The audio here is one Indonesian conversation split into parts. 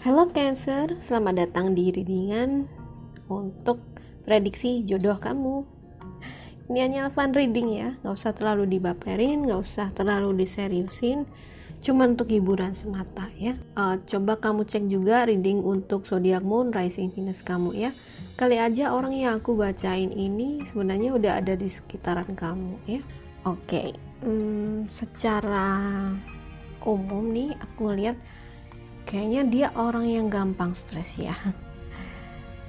Halo Cancer, selamat datang di readingan untuk prediksi jodoh kamu. Ini hanya fun reading ya, gak usah terlalu dibaperin, gak usah terlalu diseriusin, cuma untuk hiburan semata ya. Coba kamu cek juga reading untuk zodiak moon, rising Venus kamu ya. Kali aja orang yang aku bacain ini sebenarnya udah ada di sekitaran kamu ya. Oke, secara umum nih aku ngeliat kayaknya dia orang yang gampang stres ya,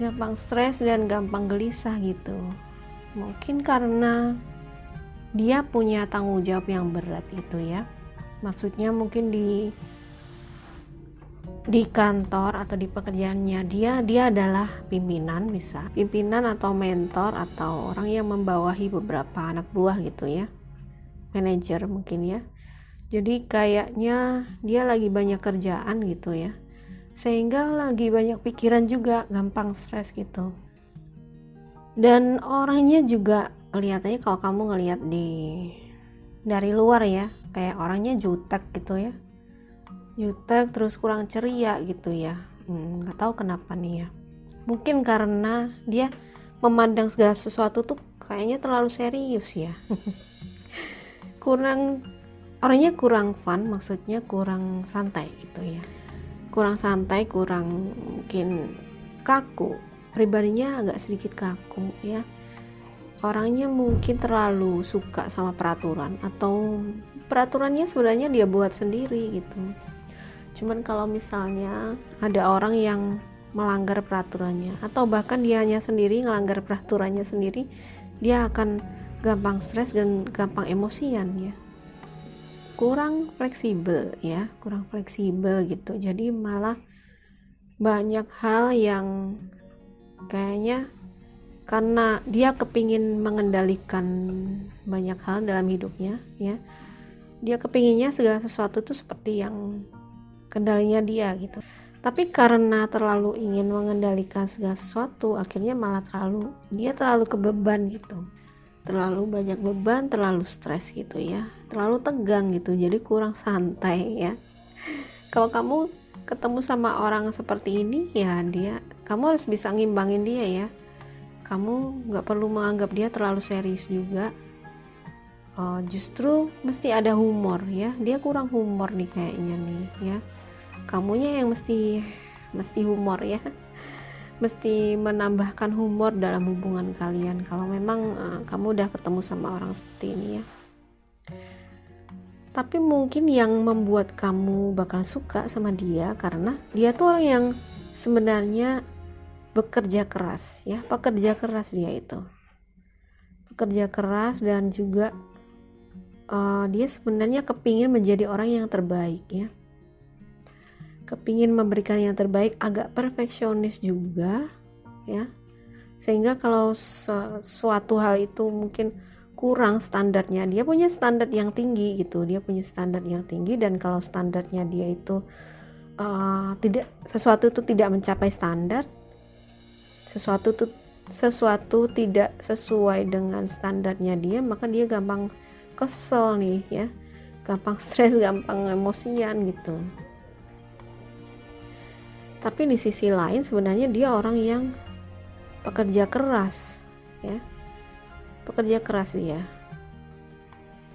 gampang stres dan gampang gelisah gitu. Mungkin karena dia punya tanggung jawab yang berat itu ya, maksudnya mungkin di kantor atau di pekerjaannya dia adalah pimpinan, bisa pimpinan atau mentor atau orang yang membawahi beberapa anak buah gitu ya, manajer mungkin ya. Jadi kayaknya dia lagi banyak kerjaan gitu ya, sehingga lagi banyak pikiran juga, gampang stres gitu. Dan orangnya juga kelihatannya, kalau kamu ngelihat dari luar ya, kayak orangnya jutek gitu ya, jutek terus kurang ceria gitu ya. Nggak tahu kenapa nih ya, mungkin karena dia memandang segala sesuatu tuh kayaknya terlalu serius ya. Orangnya kurang fun, maksudnya kurang santai gitu ya, kurang santai, kurang mungkin kaku, pribadinya agak sedikit kaku ya. Orangnya mungkin terlalu suka sama peraturan, atau peraturannya sebenarnya dia buat sendiri gitu. Cuman kalau misalnya ada orang yang melanggar peraturannya, atau bahkan dia hanya sendiri ngelanggar peraturannya sendiri, dia akan gampang stres dan gampang emosian ya. Kurang fleksibel ya, kurang fleksibel gitu. Jadi malah banyak hal yang kayaknya karena dia kepingin mengendalikan banyak hal dalam hidupnya ya, dia kepinginnya segala sesuatu tuh seperti yang kendalinya dia gitu. Tapi karena terlalu ingin mengendalikan segala sesuatu, akhirnya malah dia terlalu kebeban gitu, terlalu banyak beban, terlalu stres gitu ya, terlalu tegang gitu, jadi kurang santai ya. Kalau kamu ketemu sama orang seperti ini ya, kamu harus bisa ngimbangin dia ya. Kamu nggak perlu menganggap dia terlalu serius juga. Justru mesti ada humor ya, dia kurang humor nih kayaknya nih ya. Kamunya yang mesti humor ya, mesti menambahkan humor dalam hubungan kalian kalau memang kamu udah ketemu sama orang seperti ini ya. Tapi mungkin yang membuat kamu bakal suka sama dia karena dia tuh orang yang sebenarnya bekerja keras ya, pekerja keras dia itu, pekerja keras, dan juga dia sebenarnya kepingin menjadi orang yang terbaik ya, kepingin memberikan yang terbaik, agak perfeksionis juga ya, sehingga kalau suatu hal itu mungkin kurang standarnya, dia punya standar yang tinggi gitu, dia punya standar yang tinggi, dan kalau standarnya dia itu sesuatu itu tidak mencapai standar, sesuatu tidak sesuai dengan standarnya dia, maka dia gampang kesel nih ya, gampang stres, gampang emosian gitu. Tapi di sisi lain sebenarnya dia orang yang pekerja keras ya, pekerja keras dia,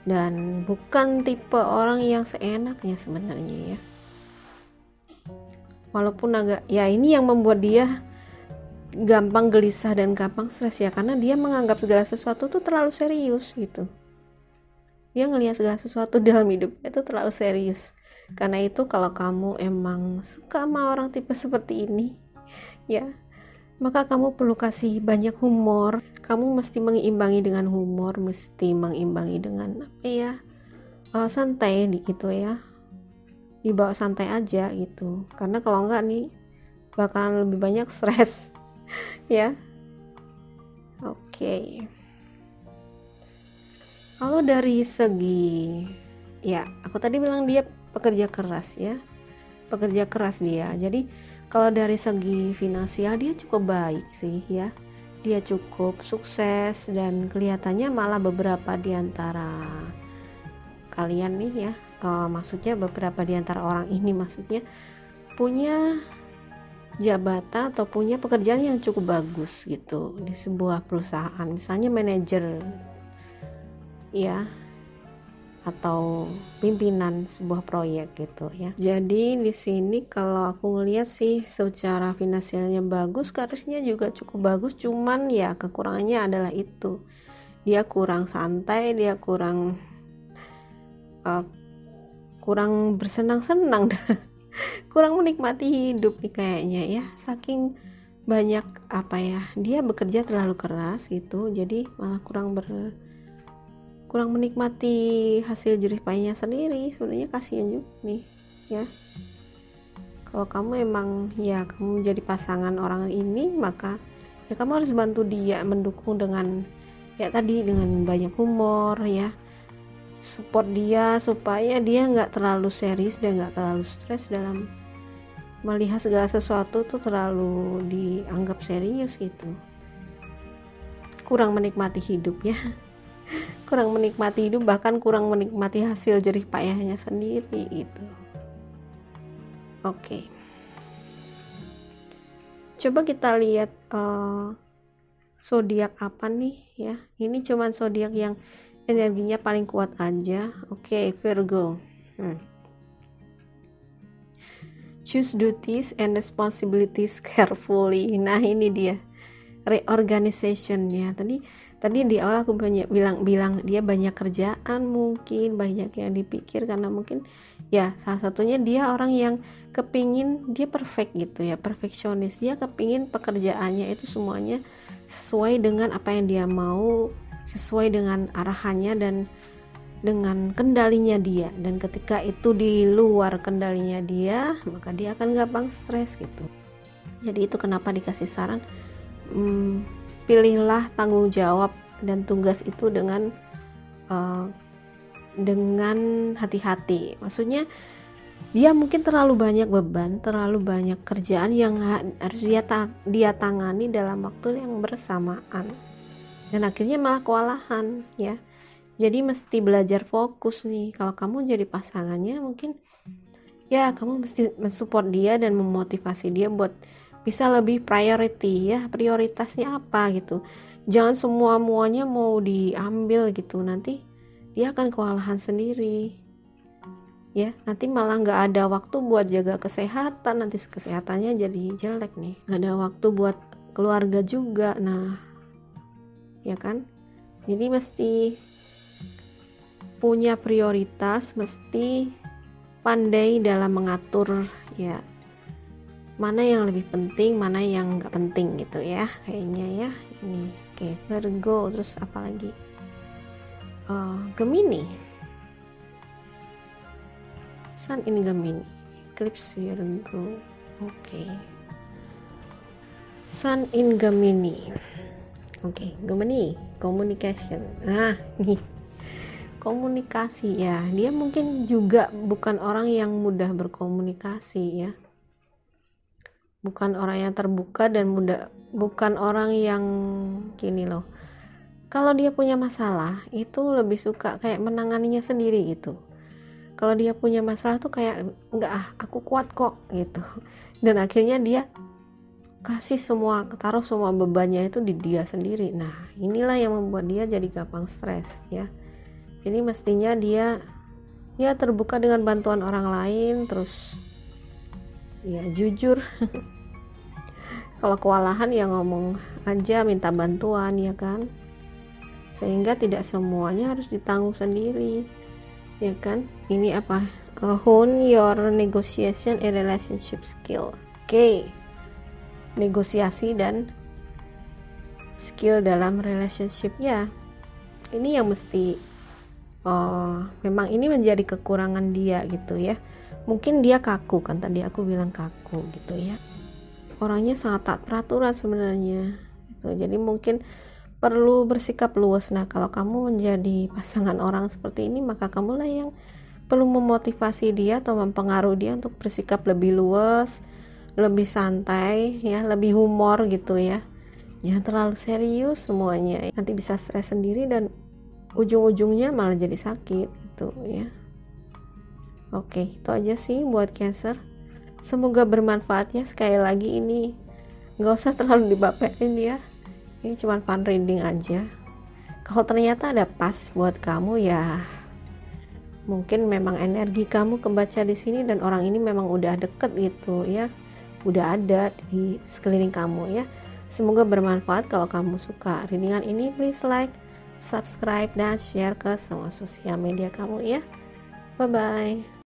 dan bukan tipe orang yang seenaknya sebenarnya ya. Walaupun agak ya, ini yang membuat dia gampang gelisah dan gampang stres ya, karena dia menganggap segala sesuatu tuh terlalu serius gitu. Dia ngelihat segala sesuatu dalam hidup itu terlalu serius. Karena itu kalau kamu emang suka sama orang tipe seperti ini ya, maka kamu perlu kasih banyak humor. Kamu mesti mengimbangi dengan humor, mesti mengimbangi dengan apa ya, santai gitu ya, dibawa santai aja gitu. Karena kalau enggak nih bakalan lebih banyak stres ya. Oke. Kalau dari segi ya, aku tadi bilang dia pekerja keras ya, pekerja keras dia. Jadi kalau dari segi finansial dia cukup baik sih ya, dia cukup sukses, dan kelihatannya malah beberapa diantara kalian nih ya, maksudnya beberapa diantara orang ini maksudnya punya jabatan atau punya pekerjaan yang cukup bagus gitu di sebuah perusahaan, misalnya manajer ya, atau pimpinan sebuah proyek gitu ya. Jadi di sini kalau aku ngeliat sih secara finansialnya bagus, karirnya juga cukup bagus, cuman ya kekurangannya adalah itu, dia kurang santai, dia kurang bersenang-senang kurang menikmati hidup nih kayaknya ya, saking banyak dia bekerja terlalu keras gitu, jadi malah kurang menikmati hasil jerih payahnya sendiri. Sebenarnya kasihan juga nih ya. Kalau kamu emang ya kamu jadi pasangan orang ini, maka ya kamu harus bantu dia, mendukung dengan ya tadi, dengan banyak humor ya, support dia supaya dia nggak terlalu serius dan nggak terlalu stres dalam melihat segala sesuatu tuh terlalu dianggap serius gitu. Kurang menikmati hidup ya, kurang menikmati hidup, bahkan kurang menikmati hasil jerih payahnya sendiri gitu. Oke. Coba kita lihat zodiak apa nih ya. Ini cuman zodiak yang energinya paling kuat aja. Oke, Virgo. Choose duties and responsibilities carefully. Nah, ini dia reorganization ya. Tadi di awal aku bilang dia banyak kerjaan, mungkin banyak yang dipikir karena mungkin ya salah satunya dia orang yang kepingin dia perfect gitu ya, perfeksionis. Dia kepingin pekerjaannya itu semuanya sesuai dengan apa yang dia mau, sesuai dengan arahannya dan dengan kendalinya dia, dan ketika itu di luar kendalinya dia, maka dia akan gampang stres gitu. Jadi itu kenapa dikasih saran, pilihlah tanggung jawab dan tugas itu dengan hati-hati. Maksudnya dia mungkin terlalu banyak beban, terlalu banyak kerjaan yang harus dia tangani dalam waktu yang bersamaan, dan akhirnya malah kewalahan ya. Jadi mesti belajar fokus nih. Kalau kamu jadi pasangannya, mungkin ya kamu mesti mensupport dia dan memotivasi dia buat bisa lebih priority ya, prioritasnya apa gitu. Jangan semuanya mau diambil gitu, nanti dia akan kewalahan sendiri ya. Nanti malah nggak ada waktu buat jaga kesehatan, nanti kesehatannya jadi jelek nih. Nggak ada waktu buat keluarga juga, nah ya kan. Jadi mesti punya prioritas, mesti pandai dalam mengatur ya, mana yang lebih penting, mana yang nggak penting gitu ya, kayaknya ya. Ini oke, Virgo. Terus apa lagi? Gemini, Sun in Gemini, eclipse Virgo. Oke, Sun in Gemini. Oke, Gemini, communication. Nah, nih komunikasi ya, dia mungkin juga bukan orang yang mudah berkomunikasi ya, bukan orang yang terbuka dan bukan orang yang gini loh, kalau dia punya masalah itu lebih suka kayak menanganinya sendiri gitu. Kalau dia punya masalah tuh kayak enggak, aku kuat kok gitu, dan akhirnya dia taruh semua bebannya itu di dia sendiri. Nah, inilah yang membuat dia jadi gampang stres ya. Jadi mestinya dia ya terbuka dengan bantuan orang lain, terus ya jujur. Kalau kewalahan ya ngomong aja, minta bantuan ya kan, sehingga tidak semuanya harus ditanggung sendiri ya kan. Ini apa? Hone your negotiation and relationship skill. Oke, negosiasi dan skill dalam relationship ya, ini yang mesti memang ini menjadi kekurangan dia gitu ya. Mungkin dia kaku, kan tadi aku bilang kaku gitu ya, orangnya sangat taat peraturan sebenarnya gitu. Jadi mungkin perlu bersikap luas. Nah, kalau kamu menjadi pasangan orang seperti ini, maka kamulah yang perlu memotivasi dia atau mempengaruhi dia untuk bersikap lebih luas, lebih santai ya, lebih humor gitu ya. Jangan terlalu serius semuanya, nanti bisa stres sendiri dan ujung-ujungnya malah jadi sakit gitu ya. Oke, itu aja sih buat Cancer. Semoga bermanfaat ya. Sekali lagi ini nggak usah terlalu dibaperin ya, ini cuma fun reading aja. Kalau ternyata ada pas buat kamu ya, mungkin memang energi kamu kebaca di sini dan orang ini memang udah deket gitu ya, udah ada di sekeliling kamu ya. Semoga bermanfaat. Kalau kamu suka readingan ini, please like, subscribe, dan share ke semua sosial media kamu ya. Bye bye.